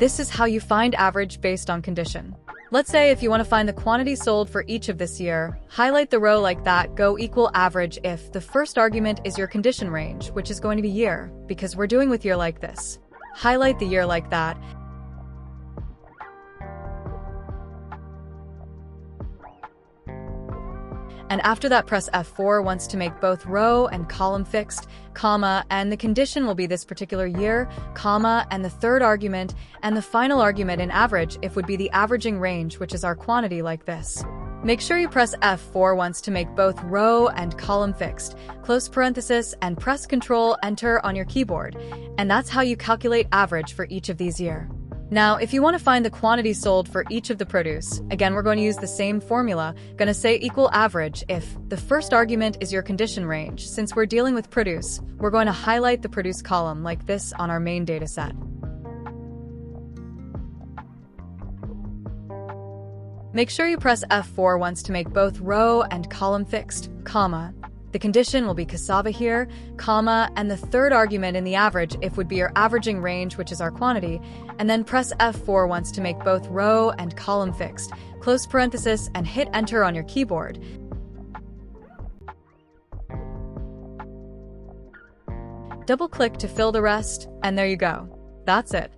This is how you find average based on condition. Let's say if you want to find the quantity sold for each of this year, highlight the row like that, go equal average if the first argument is your condition range, which is going to be year, because we're doing with year like this. Highlight the year like that. And after that, press F4 once to make both row and column fixed, comma, and the condition will be this particular year, comma, and the third argument, and the final argument in average if would be the averaging range, which is our quantity like this. Make sure you press F4 once to make both row and column fixed, close parenthesis, and press Ctrl Enter on your keyboard. And that's how you calculate average for each of these year. Now, if you want to find the quantity sold for each of the produce, again, we're going to use the same formula, going to say equal average if the first argument is your condition range. Since we're dealing with produce, we're going to highlight the produce column like this on our main data set. Make sure you press F4 once to make both row and column fixed, comma. The condition will be cassava here, comma, and the third argument in the average if would be your averaging range, which is our quantity, and then press F4 once to make both row and column fixed, close parenthesis, and hit Enter on your keyboard. Double-click to fill the rest, and there you go. That's it.